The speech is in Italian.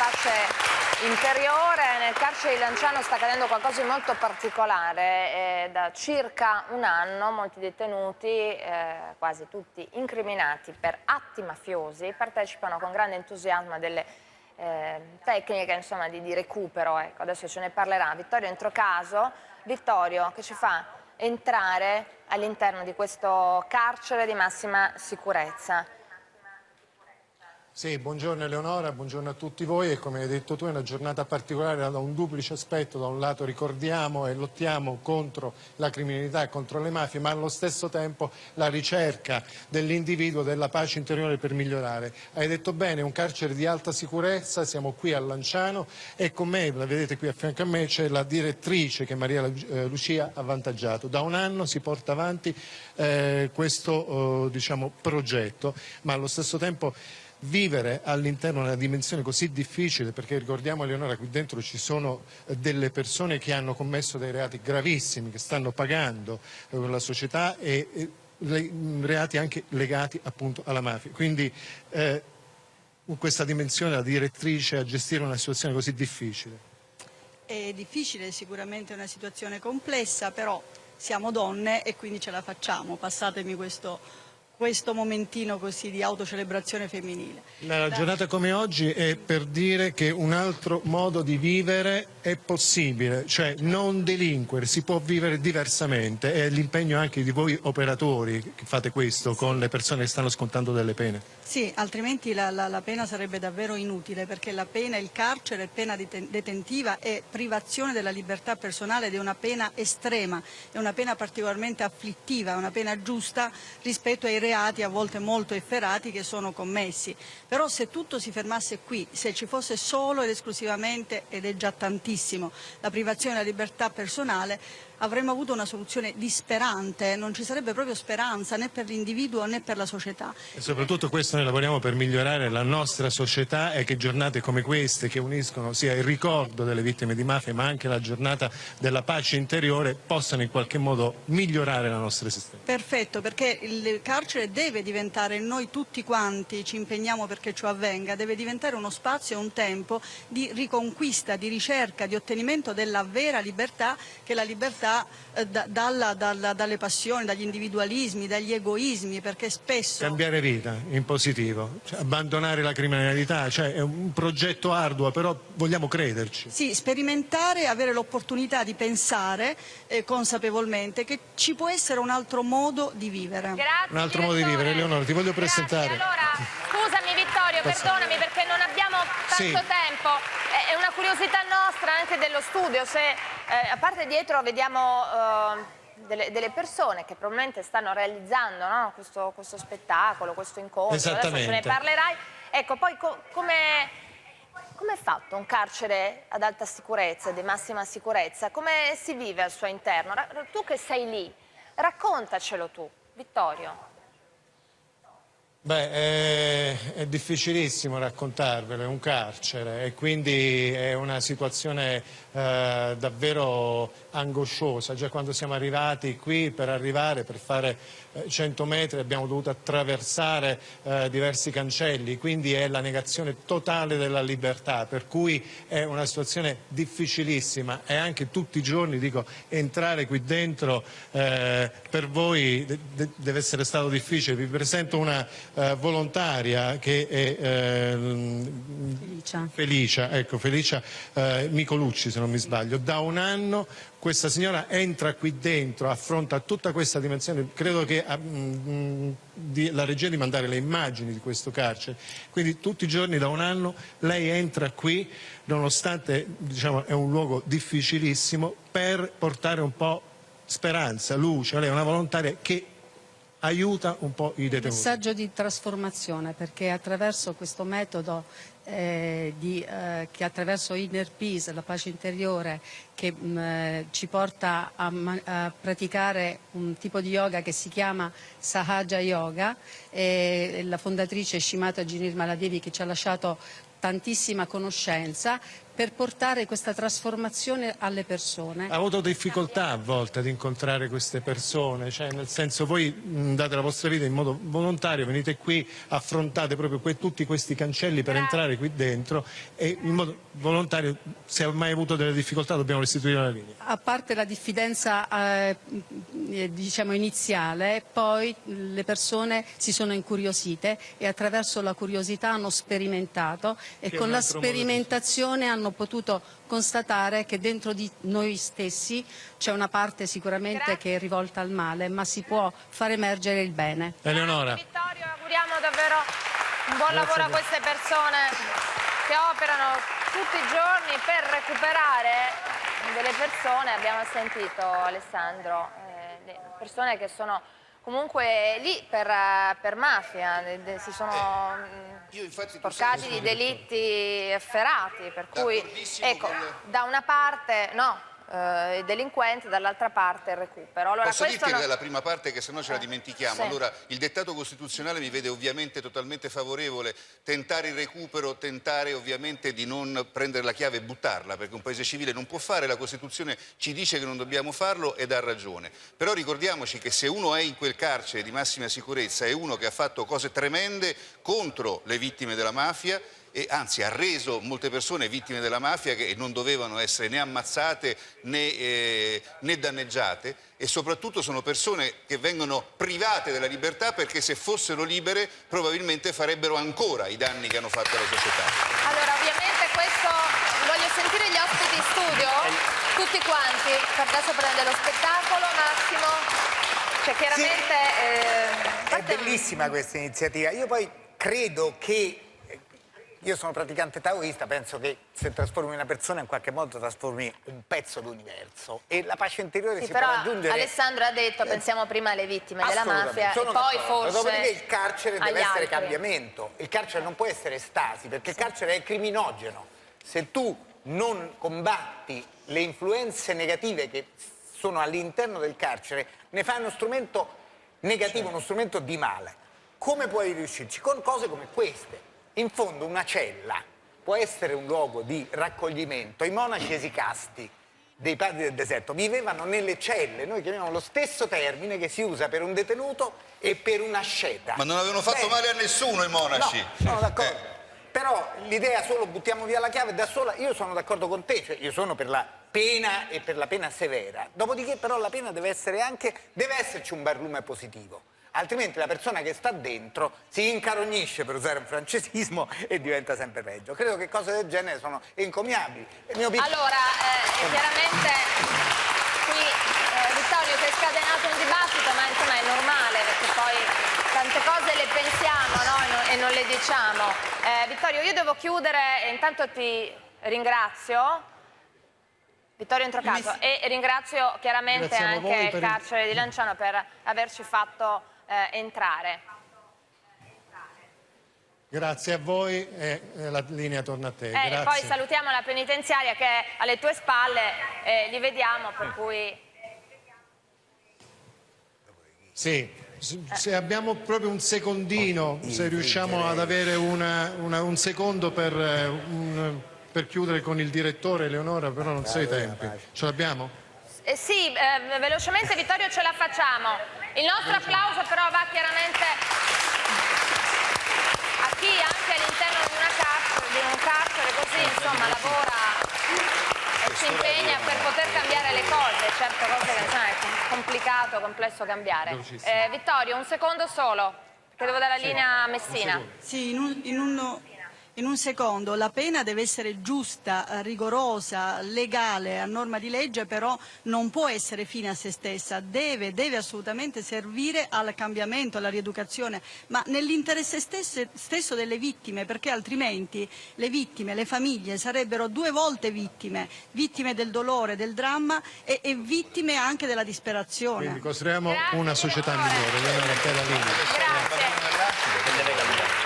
pace interiore. Nel carcere di Lanciano sta accadendo qualcosa di molto particolare. Da circa un anno molti detenuti, quasi tutti incriminati per atti mafiosi, partecipano con grande entusiasmo a delle tecniche, insomma, di recupero. Ecco, adesso ce ne parlerà Vittorio Introcaso. Vittorio, che ci fa entrare all'interno di questo carcere di massima sicurezza. Sì, buongiorno Eleonora, buongiorno a tutti voi e come hai detto tu è una giornata particolare da un duplice aspetto. Da un lato ricordiamo e lottiamo contro la criminalità e contro le mafie, ma allo stesso tempo la ricerca dell'individuo, della pace interiore per migliorare. Hai detto bene, è un carcere di alta sicurezza, siamo qui a Lanciano e con me, la vedete qui a fianco a me, c'è la direttrice che è Maria Lucia Avvantaggiato. Da un anno si porta avanti questo progetto, ma allo stesso tempo vivere all'interno di una dimensione così difficile, perché ricordiamo Eleonora, qui dentro ci sono delle persone che hanno commesso dei reati gravissimi, che stanno pagando la società e reati anche legati appunto alla mafia. Quindi in questa dimensione la direttrice a gestire una situazione così difficile. È difficile, sicuramente è una situazione complessa, però siamo donne e quindi ce la facciamo, passatemi questo momentino così di autocelebrazione femminile. Una giornata come oggi è per dire che un altro modo di vivere è possibile, cioè non delinquere, si può vivere diversamente, è l'impegno anche di voi operatori che fate questo con le persone che stanno scontando delle pene. Sì, altrimenti la pena sarebbe davvero inutile, perché la pena, il carcere, pena detentiva è privazione della libertà personale ed è una pena estrema, è una pena particolarmente afflittiva, è una pena giusta rispetto ai reati a volte molto efferati che sono commessi. Però se tutto si fermasse qui, se ci fosse solo ed esclusivamente, ed è già tantissimo, la privazione della libertà personale, avremmo avuto una soluzione disperante, non ci sarebbe proprio speranza né per l'individuo né per la società. E soprattutto questo noi lavoriamo per migliorare la nostra società e che giornate come queste che uniscono sia il ricordo delle vittime di mafia ma anche la giornata della pace interiore possano in qualche modo migliorare la nostra esistenza. Perfetto, perché il carcere deve diventare, noi tutti quanti ci impegniamo perché ciò avvenga, deve diventare uno spazio e un tempo di riconquista, di ricerca, di ottenimento della vera libertà, che è la libertà dalle passioni, dagli individualismi, dagli egoismi, perché spesso... Cambiare vita in positivo, cioè, abbandonare la criminalità, cioè, è un progetto arduo, però vogliamo crederci. Sì, sperimentare, avere l'opportunità di pensare consapevolmente che ci può essere un altro modo di vivere. Grazie, un altro modo di vivere. Eleonora, ti voglio presentare. Allora, scusami Vittorio, perdonami perché non abbiamo tanto tempo. È una curiosità nostra anche dello studio, se a parte dietro vediamo delle persone che probabilmente stanno realizzando, no? questo spettacolo, questo incontro, adesso ce ne parlerai. Ecco, poi come è fatto un carcere ad alta sicurezza, di massima sicurezza? Come si vive al suo interno? Tu che sei lì, raccontacelo tu, Vittorio. Beh, è difficilissimo raccontarvelo, è un carcere e quindi è una situazione davvero angosciosa. Già quando siamo arrivati qui, per fare 100 metri abbiamo dovuto attraversare diversi cancelli, quindi è la negazione totale della libertà, per cui è una situazione difficilissima e anche tutti i giorni, dico, entrare qui dentro per voi deve essere stato difficile. Vi presento una volontaria che è Felicia Micolucci, se non mi sbaglio. Da un anno questa signora entra qui dentro, affronta tutta questa dimensione, credo che la regia di mandare le immagini di questo carcere, quindi tutti i giorni da un anno lei entra qui, nonostante diciamo, è un luogo difficilissimo, per portare un po' speranza, luce. Lei è una volontaria che aiuta un po' i detenuti. Un messaggio di trasformazione, perché attraverso questo metodo che attraverso Inner Peace, la pace interiore, che ci porta a praticare un tipo di yoga che si chiama Sahaja Yoga, e la fondatrice Shimata Ginir Maladevi, che ci ha lasciato tantissima conoscenza per portare questa trasformazione alle persone. Ha avuto difficoltà a volte ad incontrare queste persone, cioè nel senso voi date la vostra vita in modo volontario, venite qui, affrontate proprio tutti questi cancelli per entrare qui dentro e in modo volontario, se ha mai avuto delle difficoltà dobbiamo restituire la linea. A parte la diffidenza diciamo iniziale, poi le persone si sono incuriosite e attraverso la curiosità hanno sperimentato e Che è con un la altro modo di- sperimentazione hanno potuto constatare che dentro di noi stessi c'è una parte sicuramente che è rivolta al male, ma si può far emergere il bene. Eleonora. Vittorio, auguriamo davvero un buon lavoro a queste persone che operano tutti i giorni per recuperare delle persone, abbiamo sentito Alessandro, persone che sono comunque lì per mafia, si sono Io infatti sporcati di delitti efferati, per cui ecco, da una parte no, i delinquenti, dall'altra parte il recupero. Allora, Posso questo dirti non- la prima parte che se no ce la dimentichiamo. Sì. Allora, il dettato costituzionale mi vede ovviamente totalmente favorevole, tentare il recupero, tentare ovviamente di non prendere la chiave e buttarla, perché un paese civile non può fare, la Costituzione ci dice che non dobbiamo farlo ed ha ragione. Però ricordiamoci che se uno è in quel carcere di massima sicurezza è uno che ha fatto cose tremende contro le vittime della mafia, e anzi ha reso molte persone vittime della mafia che non dovevano essere né ammazzate né danneggiate, e soprattutto sono persone che vengono private della libertà perché se fossero libere probabilmente farebbero ancora i danni che hanno fatto alla società. Allora, ovviamente questo, voglio sentire gli ospiti in studio, tutti quanti, per adesso prende lo spettacolo un attimo, cioè chiaramente... È bellissima questa iniziativa. Io poi credo che, io sono praticante taoista, penso che se trasformi una persona in qualche modo trasformi un pezzo d'universo e la pace interiore Sì, si però può raggiungere. Alessandro ha detto pensiamo prima alle vittime della Assolutamente, mafia e sono poi d'accordo. forse Dopodiché il carcere deve agli essere altri. cambiamento, il carcere non può essere stasi perché il carcere è criminogeno. Se tu non combatti le influenze negative che sono all'interno del carcere, ne fai uno strumento negativo, uno strumento di male. Come puoi riuscirci? Con cose come queste. In fondo una cella può essere un luogo di raccoglimento. I monaci esicasti dei padri del deserto vivevano nelle celle, noi chiamiamo lo stesso termine che si usa per un detenuto e per una asceta. Ma non avevano fatto male a nessuno i monaci. No, sono d'accordo. Però l'idea solo buttiamo via la chiave da sola, io sono d'accordo con te, cioè io sono per la pena e per la pena severa. Dopodiché però la pena deve essere anche, deve esserci un barlume positivo. Altrimenti la persona che sta dentro si incarognisce, per usare un francesismo, e diventa sempre peggio. Credo che cose del genere sono encomiabili. Allora, chiaramente qui Vittorio si è scatenato un dibattito, ma insomma è normale perché poi tante cose le pensiamo, no? E non le diciamo. Vittorio, io devo chiudere, intanto ti ringrazio. Vittorio Introcaso, e ringrazio chiaramente Ringraziamo voi anche per il carcere di Lanciano per averci fatto entrare. Grazie a voi e la linea torna a te. Grazie. Poi salutiamo la penitenziaria che è alle tue spalle, li vediamo, per cui... Sì, se abbiamo proprio un secondino, se riusciamo ad avere un secondo per chiudere con il direttore, Eleonora, però non so i tempi. Ce l'abbiamo? Sì, velocemente Vittorio ce la facciamo. Il nostro applauso però va chiaramente a chi anche all'interno di un carcere così, insomma, lavora e si impegna per poter cambiare le cose, certe cose che insomma, è complicato, complesso cambiare. Vittorio, un secondo solo, perché devo dare la linea a Messina. Sì, in un secondo, la pena deve essere giusta, rigorosa, legale, a norma di legge, però non può essere fine a se stessa, deve assolutamente servire al cambiamento, alla rieducazione, ma nell'interesse stesso delle vittime, perché altrimenti le vittime, le famiglie sarebbero due volte vittime del dolore, del dramma e vittime anche della disperazione. Quindi costruiamo una società migliore. Eleonora, te la linea. Grazie.